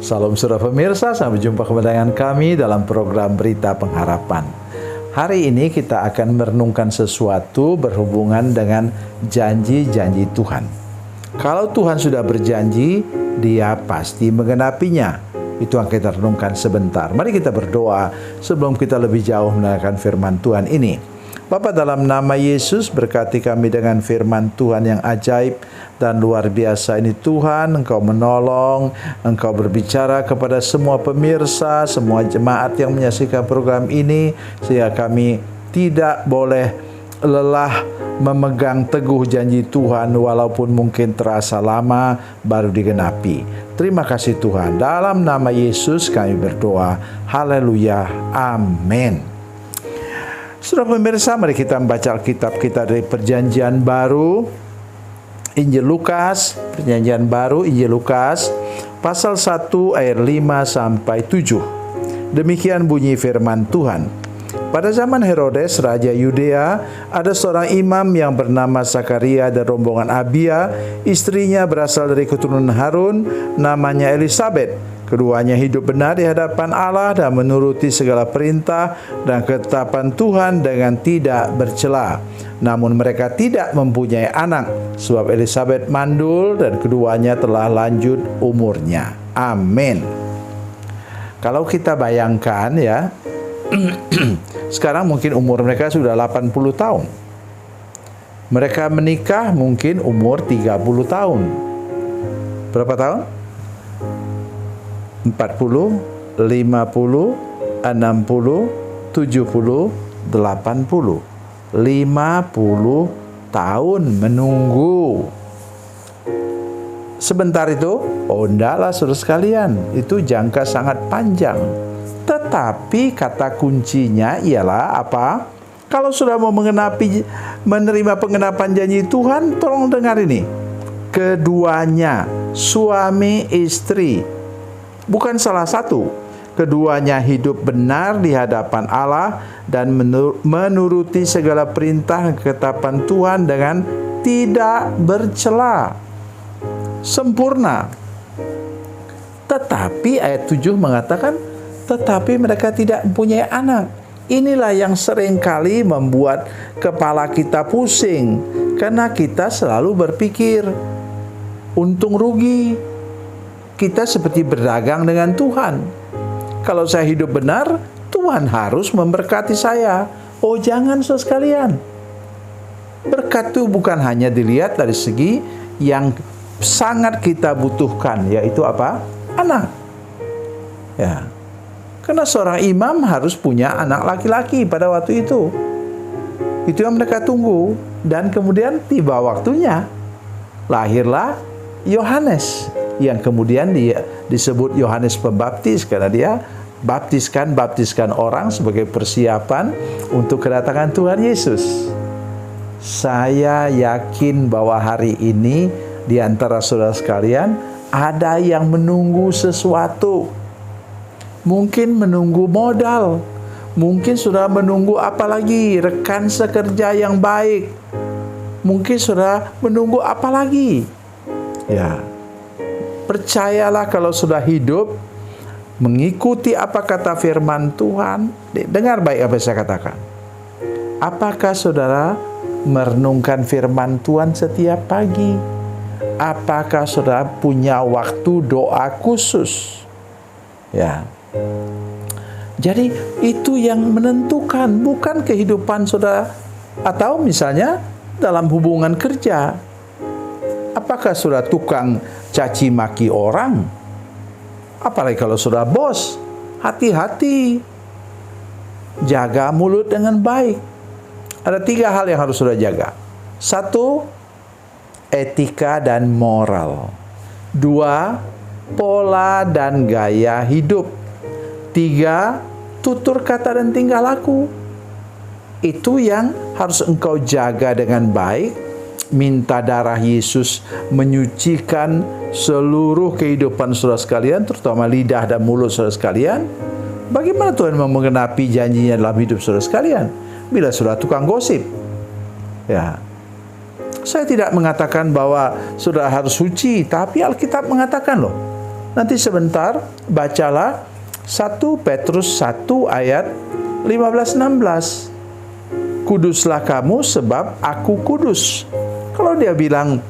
Salam saudara pemirsa, sampai jumpa kembali dengan kami dalam program Berita Pengharapan. Hari ini kita akan merenungkan sesuatu berhubungan dengan janji-janji Tuhan. Kalau Tuhan sudah berjanji, Dia pasti menggenapinya. Itu yang kita renungkan sebentar. Mari kita berdoa sebelum kita lebih jauh mendengarkan firman Tuhan ini. Bapa, dalam nama Yesus, berkati kami dengan firman Tuhan yang ajaib dan luar biasa ini. Tuhan, Engkau menolong, Engkau berbicara kepada semua pemirsa, semua jemaat yang menyaksikan program ini, sehingga kami tidak boleh lelah memegang teguh janji Tuhan walaupun mungkin terasa lama baru digenapi. Terima kasih Tuhan. Dalam nama Yesus kami berdoa. Haleluya. Amin. Saudara pemirsa, mari kita membaca Alkitab kita dari Perjanjian Baru, Injil Lukas, Perjanjian Baru, Injil Lukas, pasal 1 ayat 5 sampai 7. Demikian bunyi firman Tuhan. Pada zaman Herodes, Raja Yudea, ada seorang imam yang bernama Zakaria dan rombongan Abia. Istrinya berasal dari keturunan Harun, namanya Elisabet. Keduanya hidup benar di hadapan Allah dan menuruti segala perintah dan ketetapan Tuhan dengan tidak bercela. Namun mereka tidak mempunyai anak, sebab Elisabet mandul dan keduanya telah lanjut umurnya. Amin. Kalau kita bayangkan ya, sekarang mungkin umur mereka sudah 80 tahun. Mereka menikah mungkin umur 30 tahun. Berapa tahun? 40, 50, 60, 70, 80. 50 tahun menunggu. Sebentar itu, oh enggak lah saudara sekalian, itu jangka sangat panjang. Tetapi kata kuncinya ialah apa? Kalau sudah mau menerima penggenapan janji Tuhan, tolong dengar ini. Keduanya, suami istri, bukan salah satu. Keduanya hidup benar di hadapan Allah dan menuruti segala perintah dan ketetapan Tuhan dengan tidak bercela. Sempurna. Tetapi ayat 7 mengatakan, tetapi mereka tidak mempunyai anak. Inilah yang seringkali membuat kepala kita pusing, karena kita selalu berpikir untung rugi. Kita seperti berdagang dengan Tuhan. Kalau saya hidup benar, Tuhan harus memberkati saya. Oh jangan saudara sekalian. Berkat itu bukan hanya dilihat dari segi yang sangat kita butuhkan, yaitu apa? Anak. Ya. Karena seorang imam harus punya anak laki-laki pada waktu itu. Itu yang mereka tunggu. Dan kemudian tiba waktunya. Lahirlah Yohanes, yang kemudian dia disebut Yohanes Pembaptis karena dia baptiskan orang sebagai persiapan untuk kedatangan Tuhan Yesus. Saya yakin bahwa hari ini di antara saudara sekalian ada yang menunggu sesuatu. Mungkin menunggu modal, mungkin sudah menunggu apa lagi? Rekan sekerja yang baik. Mungkin sudah menunggu apa lagi? Ya, percayalah kalau sudah hidup mengikuti apa kata firman Tuhan. Dengar baik apa yang saya katakan. Apakah saudara merenungkan firman Tuhan setiap pagi? Apakah saudara punya waktu doa khusus? Ya. Jadi itu yang menentukan, bukan kehidupan saudara. Atau misalnya dalam hubungan kerja, apakah sudah tukang caci maki orang? Apalagi kalau sudah bos, hati-hati. Jaga mulut dengan baik. Ada 3 hal yang harus sudah jaga. 1, etika dan moral. 2, pola dan gaya hidup. 3, tutur kata dan tingkah laku. Itu yang harus engkau jaga dengan baik. Minta darah Yesus menyucikan seluruh kehidupan saudara sekalian, terutama lidah dan mulut saudara sekalian. Bagaimana Tuhan mau menggenapi janjinya dalam hidup saudara sekalian? Bila saudara tukang gosip. Ya. Saya tidak mengatakan bahwa saudara harus suci, tapi Alkitab mengatakan loh, Nanti sebentar bacalah 1 Petrus 1 ayat 15-16. Kuduslah kamu sebab aku kudus. Kalau dia bilang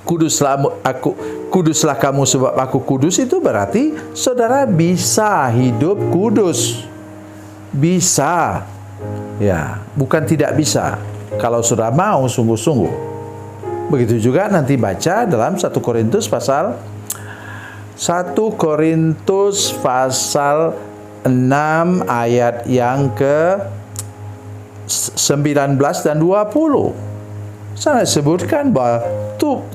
kuduslah kamu sebab aku kudus, itu berarti saudara bisa hidup kudus. Bisa. Ya, bukan tidak bisa. Kalau sudah mau sungguh-sungguh. Begitu juga nanti baca dalam 1 Korintus pasal 6 ayat yang ke 19 dan 20. Saya sebutkan bahwa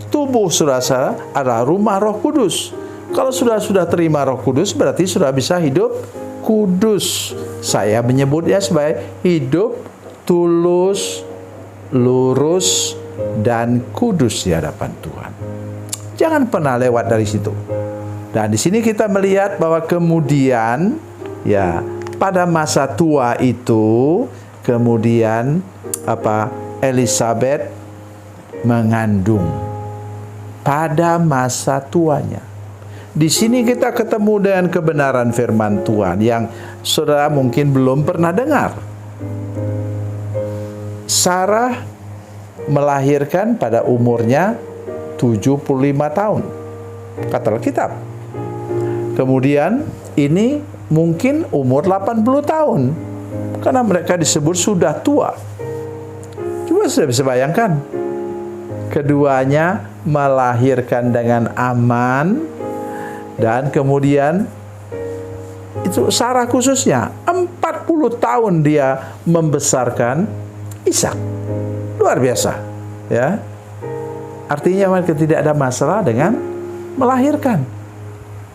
tubuh saudara adalah rumah Roh Kudus. Kalau sudah terima Roh Kudus, berarti sudah bisa hidup kudus. Saya menyebutnya sebagai hidup tulus, lurus, dan kudus di hadapan Tuhan. Jangan pernah lewat dari situ. Dan di sini kita melihat bahwa kemudian ya pada masa tua itu kemudian Elizabeth mengandung pada masa tuanya. Di sini kita ketemu dengan kebenaran firman Tuhan yang saudara mungkin belum pernah dengar. Sarah melahirkan pada umurnya 75 tahun, kata Alkitab. Kemudian ini mungkin umur 80 tahun, karena mereka disebut sudah tua. Coba sudah bisa bayangkan, keduanya melahirkan dengan aman, dan kemudian itu Sarah khususnya 40 tahun dia membesarkan Ishak. Luar biasa, ya. Artinya mereka tidak ada masalah dengan melahirkan.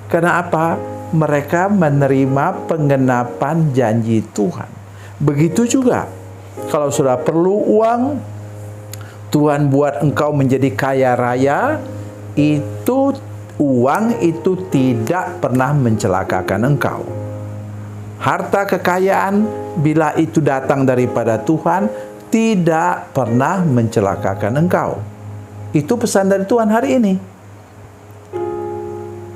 Karena apa? Mereka menerima penggenapan janji Tuhan. Begitu juga kalau sudah perlu uang, Tuhan buat engkau menjadi kaya raya, itu uang itu tidak pernah mencelakakan engkau. Harta kekayaan bila itu datang daripada Tuhan, tidak pernah mencelakakan engkau. Itu pesan dari Tuhan hari ini.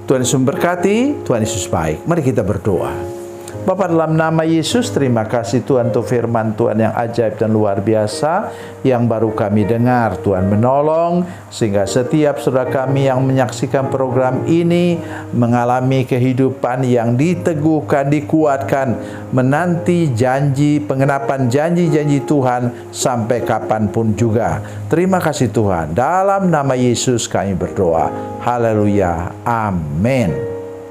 Tuhan Yesus memberkati, Tuhan Yesus baik. Mari kita berdoa. Bapa, dalam nama Yesus, terima kasih Tuhan untuk firman Tuhan yang ajaib dan luar biasa yang baru kami dengar. Tuhan menolong sehingga setiap saudara kami yang menyaksikan program ini mengalami kehidupan yang diteguhkan, dikuatkan, menanti janji, pengenapan janji-janji Tuhan sampai kapanpun juga. Terima kasih Tuhan. Dalam nama Yesus kami berdoa. Haleluya. Amin.